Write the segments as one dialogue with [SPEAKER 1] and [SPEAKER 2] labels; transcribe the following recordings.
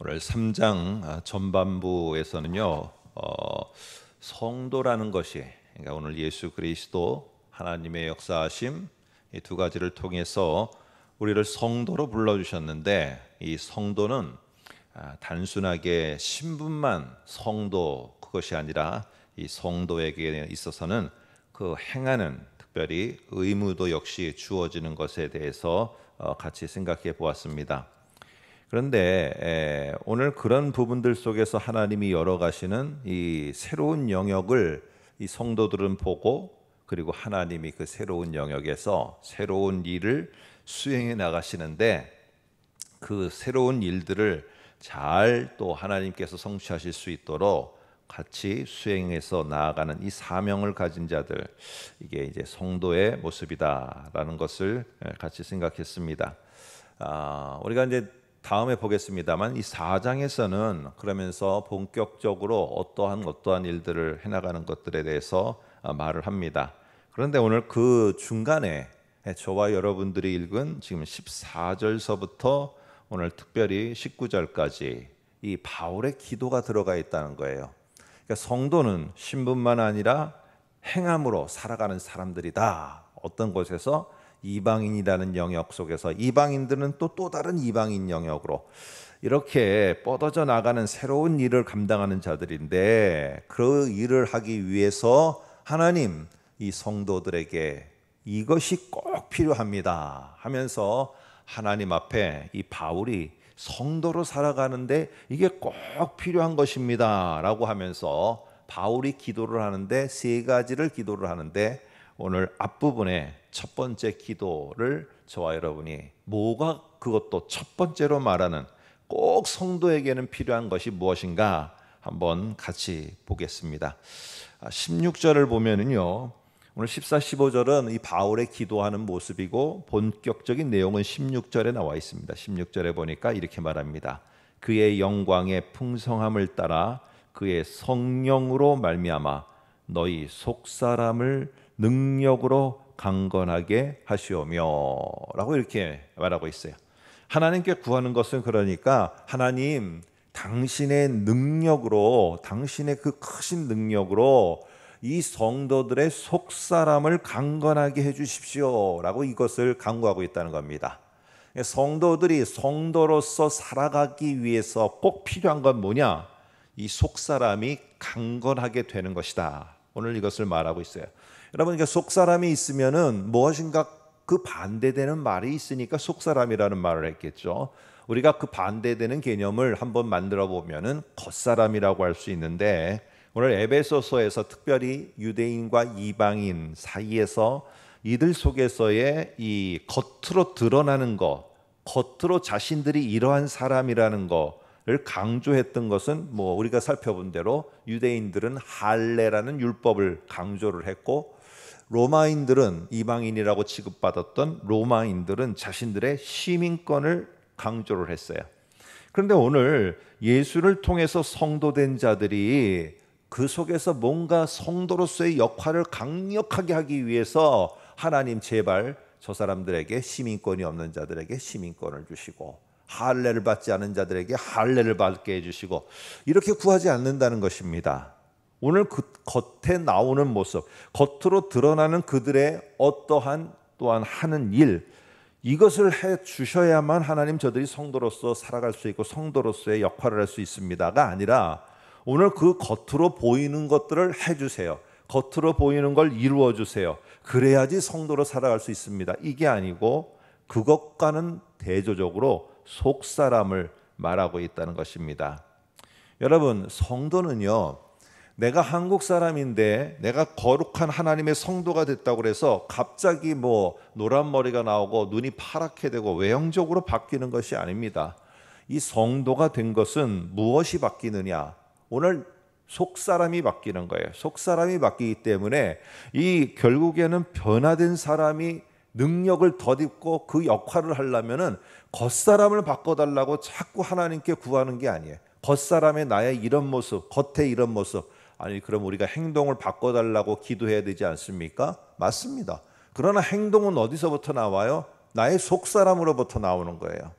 [SPEAKER 1] 오늘 3장 전반부에서는요, 성도라는 것이, 그러니까 오늘 예수 그리스도 하나님의 역사하심 이 두 가지를 통해서 우리를 성도로 불러주셨는데, 이 성도는 단순하게 신분만 성도 그것이 아니라 이 성도에게 있어서는 그 행하는 특별히 의무도 역시 주어지는 것에 대해서 같이 생각해 보았습니다. 그런데 오늘 그런 부분들 속에서 하나님이 열어가시는 이 새로운 영역을 이 성도들은 보고, 그리고 하나님이 그 새로운 영역에서 새로운 일을 수행해 나가시는데, 그 새로운 일들을 잘 또 하나님께서 성취하실 수 있도록 같이 수행해서 나아가는 이 사명을 가진 자들, 이게 이제 성도의 모습이다라는 것을 같이 생각했습니다. 우리가 이제 다음에 보겠습니다만, 이 4장에서는 그러면서 본격적으로 어떠한 일들을 해나가는 것들에 대해서 말을 합니다. 그런데 오늘 그 중간에 저와 여러분들이 읽은 지금 14절서부터 오늘 특별히 19절까지 이 바울의 기도가 들어가 있다는 거예요. 그러니까 성도는 신분만 아니라 행함으로 살아가는 사람들이다. 어떤 곳에서 이방인이라는 영역 속에서 이방인들은 또 다른 이방인 영역으로 이렇게 뻗어져 나가는 새로운 일을 감당하는 자들인데, 그 일을 하기 위해서 하나님 이 성도들에게 이것이 꼭 필요합니다 하면서 하나님 앞에 이 바울이 성도로 살아가는데 이게 꼭 필요한 것입니다 라고 하면서 바울이 기도를 하는데, 세 가지를 기도를 하는데, 오늘 앞부분에 첫 번째 기도를 저와 여러분이 뭐가 그것도 첫 번째로 말하는 꼭 성도에게는 필요한 것이 무엇인가 한번 같이 보겠습니다. 16절을 보면은요, 오늘 14, 15절은 이 바울의 기도하는 모습이고 본격적인 내용은 16절에 나와 있습니다. 16절에 보니까 이렇게 말합니다. 그의 영광의 풍성함을 따라 그의 성령으로 말미암아 너희 속사람을 능력으로 강건하게 하시오며 라고 이렇게 말하고 있어요. 하나님께 구하는 것은 그러니까 하나님 당신의 능력으로, 당신의 그 크신 능력으로 이 성도들의 속사람을 강건하게 해주십시오 라고 이것을 간구하고 있다는 겁니다. 성도들이 성도로서 살아가기 위해서 꼭 필요한 건 뭐냐? 이 속사람이 강건하게 되는 것이다. 오늘 이것을 말하고 있어요. 여러분, 그러니까 속사람이 있으면은 무엇인가 그 반대되는 말이 있으니까 속사람이라는 말을 했겠죠. 우리가 그 반대되는 개념을 한번 만들어 보면은 겉사람이라고 할 수 있는데, 오늘 에베소서에서 특별히 유대인과 이방인 사이에서 이들 속에서의 이 겉으로 드러나는 것, 겉으로 자신들이 이러한 사람이라는 것을 강조했던 것은 뭐 우리가 살펴본 대로 유대인들은 할례라는 율법을 강조를 했고, 로마인들은, 이방인이라고 취급받았던 로마인들은 자신들의 시민권을 강조를 했어요. 그런데 오늘 예수를 통해서 성도된 자들이 그 속에서 뭔가 성도로서의 역할을 강력하게 하기 위해서 하나님 제발 저 사람들에게, 시민권이 없는 자들에게 시민권을 주시고, 할례를 받지 않은 자들에게 할례를 받게 해주시고, 이렇게 구하지 않는다는 것입니다. 오늘 그 겉에 나오는 모습, 겉으로 드러나는 그들의 어떠한 또한 하는 일, 이것을 해 주셔야만 하나님 저들이 성도로서 살아갈 수 있고 성도로서의 역할을 할 수 있습니다가 아니라, 오늘 그 겉으로 보이는 것들을 해주세요. 겉으로 보이는 걸 이루어 주세요. 그래야지 성도로 살아갈 수 있습니다. 이게 아니고 그것과는 대조적으로 속사람을 말하고 있다는 것입니다. 여러분, 성도는요, 내가 한국 사람인데 내가 거룩한 하나님의 성도가 됐다고 해서 갑자기 뭐 노란 머리가 나오고 눈이 파랗게 되고 외형적으로 바뀌는 것이 아닙니다. 이 성도가 된 것은 무엇이 바뀌느냐? 오늘 속사람이 바뀌는 거예요. 속사람이 바뀌기 때문에 이 결국에는 변화된 사람이 능력을 덧입고 그 역할을 하려면은 겉사람을 바꿔달라고 자꾸 하나님께 구하는 게 아니에요. 겉사람의 나의 이런 모습, 겉의 이런 모습, 아니 그럼 우리가 행동을 바꿔달라고 기도해야 되지 않습니까? 맞습니다. 그러나 행동은 어디서부터 나와요? 나의 속사람으로부터 나오는 거예요.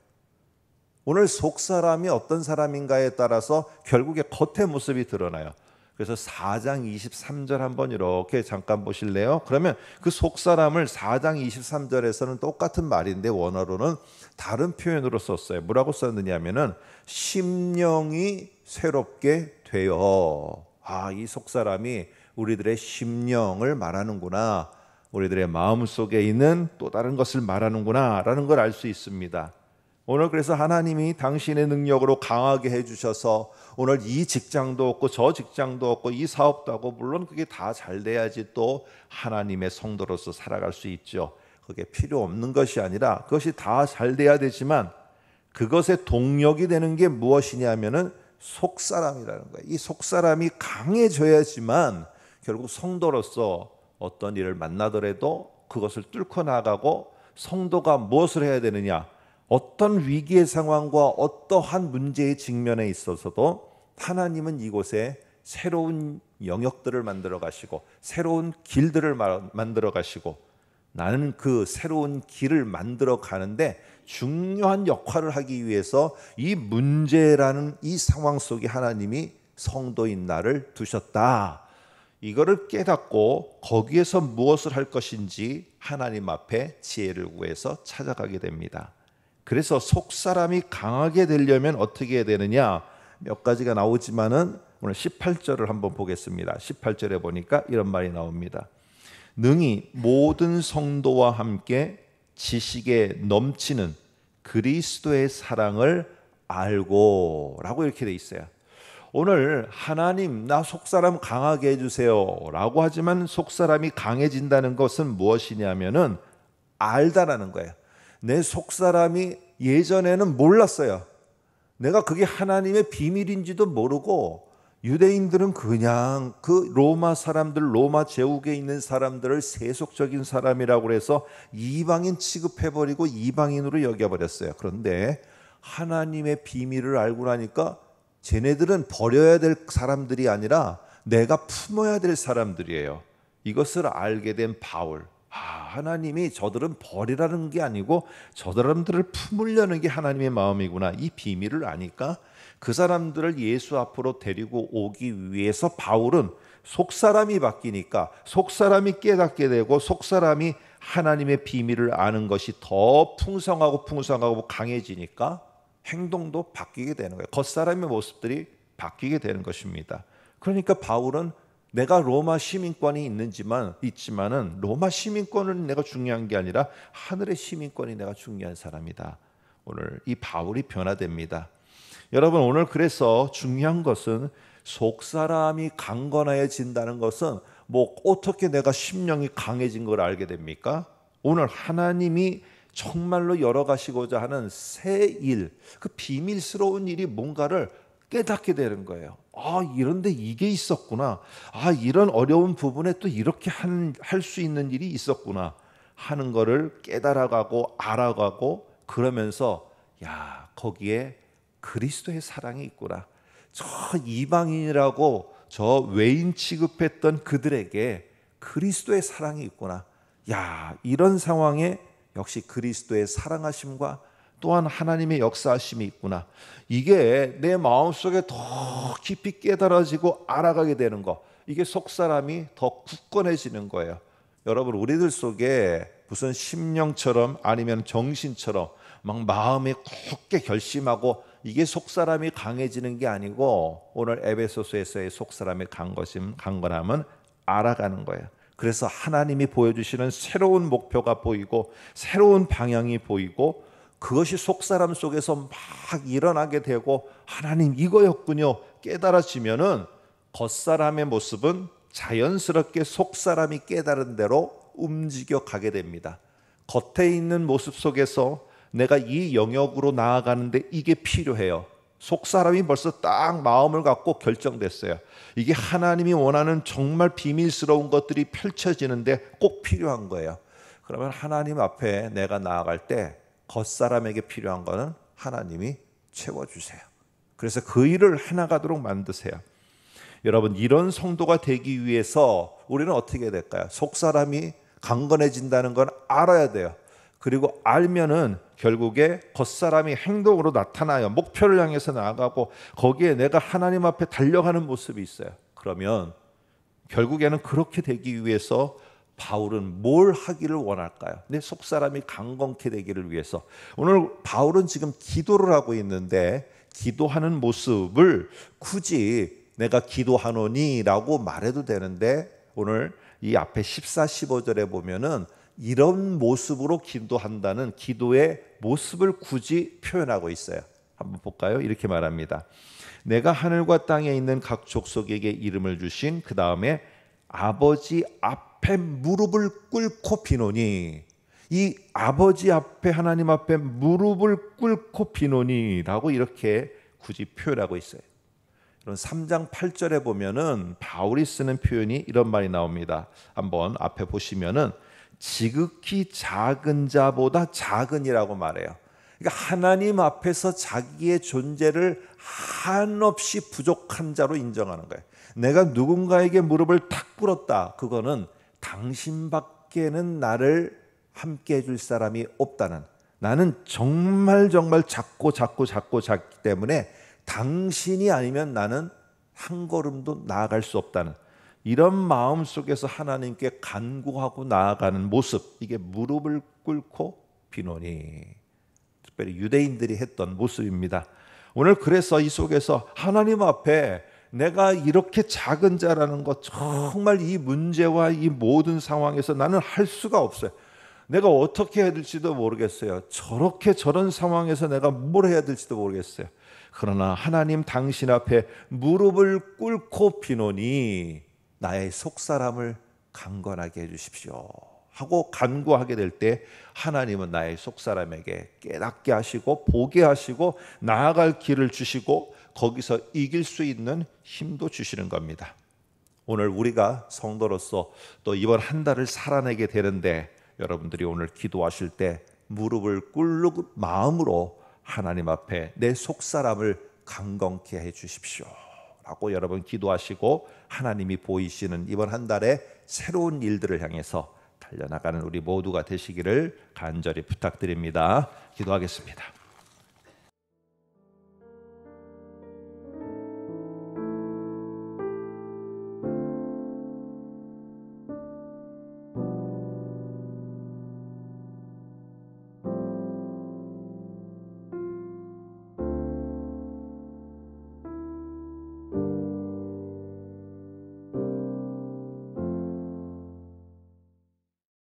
[SPEAKER 1] 오늘 속 사람이 어떤 사람인가에 따라서 결국에 겉의 모습이 드러나요. 그래서 4장 23절 한번 이렇게 잠깐 보실래요? 그러면 그 속 사람을 4장 23절에서는 똑같은 말인데 원어로는 다른 표현으로 썼어요. 뭐라고 썼느냐면은 심령이 새롭게 되어. 이 속 사람이 우리들의 심령을 말하는구나. 우리들의 마음 속에 있는 또 다른 것을 말하는구나 라는 걸 알 수 있습니다. 오늘 그래서 하나님이 당신의 능력으로 강하게 해주셔서 오늘 이 직장도 없고 저 직장도 없고 이 사업도 하고, 물론 그게 다 잘 돼야지 또 하나님의 성도로서 살아갈 수 있죠. 그게 필요 없는 것이 아니라 그것이 다 잘 돼야 되지만 그것의 동력이 되는 게 무엇이냐면은 속사람이라는 거예요. 이 속사람이 강해져야지만 결국 성도로서 어떤 일을 만나더라도 그것을 뚫고 나가고, 성도가 무엇을 해야 되느냐, 어떤 위기의 상황과 어떠한 문제의 직면에 있어서도 하나님은 이곳에 새로운 영역들을 만들어 가시고 새로운 길들을 만들어 가시고, 나는 그 새로운 길을 만들어 가는데 중요한 역할을 하기 위해서 이 문제라는 이 상황 속에 하나님이 성도인 나를 두셨다. 이거를 깨닫고 거기에서 무엇을 할 것인지 하나님 앞에 지혜를 구해서 찾아가게 됩니다. 그래서 속사람이 강하게 되려면 어떻게 해야 되느냐, 몇 가지가 나오지만은 오늘 18절을 한번 보겠습니다. 18절에 보니까 이런 말이 나옵니다. 능히 모든 성도와 함께 지식에 넘치는 그리스도의 사랑을 알고 라고 이렇게 돼 있어요. 오늘 하나님 나 속사람 강하게 해주세요 라고 하지만 속사람이 강해진다는 것은 무엇이냐면은 알다라는 거예요. 내 속사람이 예전에는 몰랐어요. 내가 그게 하나님의 비밀인지도 모르고, 유대인들은 그냥 그 로마 사람들, 로마 제국에 있는 사람들을 세속적인 사람이라고 해서 이방인 취급해버리고 이방인으로 여겨버렸어요. 그런데 하나님의 비밀을 알고 나니까 쟤네들은 버려야 될 사람들이 아니라 내가 품어야 될 사람들이에요. 이것을 알게 된 바울. 하나님이 저들은 버리라는 게 아니고 저 사람들을 품으려는 게 하나님의 마음이구나. 이 비밀을 아니까 그 사람들을 예수 앞으로 데리고 오기 위해서 바울은 속사람이 바뀌니까, 속사람이 깨닫게 되고 속사람이 하나님의 비밀을 아는 것이 더 풍성하고 강해지니까 행동도 바뀌게 되는 거예요. 겉사람의 모습들이 바뀌게 되는 것입니다. 그러니까 바울은 내가 로마 시민권이 있지만은 로마 시민권은 내가 중요한 게 아니라 하늘의 시민권이 내가 중요한 사람이다. 오늘 이 바울이 변화됩니다. 여러분, 오늘 그래서 중요한 것은 속사람이 강건해진다는 것은 뭐 어떻게 내가 심령이 강해진 걸 알게 됩니까? 오늘 하나님이 정말로 열어가시고자 하는 새 일, 그 비밀스러운 일이 뭔가를 깨닫게 되는 거예요. 이런데 이게 있었구나. 이런 어려운 부분에 또 이렇게 할 수 있는 일이 있었구나 하는 거를 깨달아가고 알아가고, 그러면서 거기에 그리스도의 사랑이 있구나. 저 이방인이라고 저 외인 취급했던 그들에게 그리스도의 사랑이 있구나. 이런 상황에 역시 그리스도의 사랑하심과 또한 하나님의 역사하심이 있구나. 이게 내 마음속에 더 깊이 깨달아지고 알아가게 되는 거, 이게 속사람이 더 굳건해지는 거예요. 여러분, 우리들 속에 무슨 심령처럼 아니면 정신처럼 막 마음에 굳게 결심하고 이게 속사람이 강해지는 게 아니고, 오늘 에베소서에서의 속사람의 강건함은 알아가는 거예요. 그래서 하나님이 보여주시는 새로운 목표가 보이고 새로운 방향이 보이고, 그것이 속사람 속에서 막 일어나게 되고 하나님 이거였군요 깨달아지면은 겉사람의 모습은 자연스럽게 속사람이 깨달은 대로 움직여 가게 됩니다. 겉에 있는 모습 속에서 내가 이 영역으로 나아가는데 이게 필요해요. 속사람이 벌써 딱 마음을 갖고 결정됐어요. 이게 하나님이 원하는 정말 비밀스러운 것들이 펼쳐지는데 꼭 필요한 거예요. 그러면 하나님 앞에 내가 나아갈 때 겉사람에게 필요한 거는 하나님이 채워주세요. 그래서 그 일을 해나가도록 만드세요. 여러분, 이런 성도가 되기 위해서 우리는 어떻게 될까요? 속사람이 강건해진다는 건 알아야 돼요. 그리고 알면은 결국에 겉사람이 행동으로 나타나요. 목표를 향해서 나아가고 거기에 내가 하나님 앞에 달려가는 모습이 있어요. 그러면 결국에는 그렇게 되기 위해서 바울은 뭘 하기를 원할까요? 내 속사람이 강건케 되기를 위해서. 오늘 바울은 지금 기도를 하고 있는데 기도하는 모습을 굳이 내가 기도하노니라고 말해도 되는데 오늘 이 앞에 14, 15절에 보면은 이런 모습으로 기도한다는 기도의 모습을 굳이 표현하고 있어요. 한번 볼까요? 이렇게 말합니다. 내가 하늘과 땅에 있는 각 족속에게 이름을 주신 그 다음에 아버지 앞에 무릎을 꿇고 비노니, 이 아버지 앞에 하나님 앞에 무릎을 꿇고 비노니라고 이렇게 굳이 표현하고 있어요. 이런 3장 8절에 보면은 바울이 쓰는 표현이 이런 말이 나옵니다. 한번 앞에 보시면은 지극히 작은 자보다 작은이라고 말해요. 그러니까 하나님 앞에서 자기의 존재를 한없이 부족한 자로 인정하는 거예요. 내가 누군가에게 무릎을 탁 꿇었다. 그거는 당신밖에는 나를 함께 해줄 사람이 없다는, 나는 정말 작기 때문에 당신이 아니면 나는 한 걸음도 나아갈 수 없다는 이런 마음 속에서 하나님께 간구하고 나아가는 모습, 이게 무릎을 꿇고 비노니, 특별히 유대인들이 했던 모습입니다. 오늘 그래서 이 속에서 하나님 앞에 내가 이렇게 작은 자라는 것, 정말 이 문제와 이 모든 상황에서 나는 할 수가 없어요. 내가 어떻게 해야 될지도 모르겠어요. 저런 상황에서 내가 뭘 해야 될지도 모르겠어요. 그러나 하나님 당신 앞에 무릎을 꿇고 비노니 나의 속사람을 강건하게 해주십시오 하고 간구하게 될 때 하나님은 나의 속사람에게 깨닫게 하시고 보게 하시고 나아갈 길을 주시고 거기서 이길 수 있는 힘도 주시는 겁니다. 오늘 우리가 성도로서 또 이번 한 달을 살아내게 되는데 여러분들이 오늘 기도하실 때 무릎을 꿇는 마음으로 하나님 앞에 내 속사람을 강건케 해 주십시오 라고 여러분 기도하시고 하나님이 보이시는 이번 한 달에 새로운 일들을 향해서 달려나가는 우리 모두가 되시기를 간절히 부탁드립니다. 기도하겠습니다.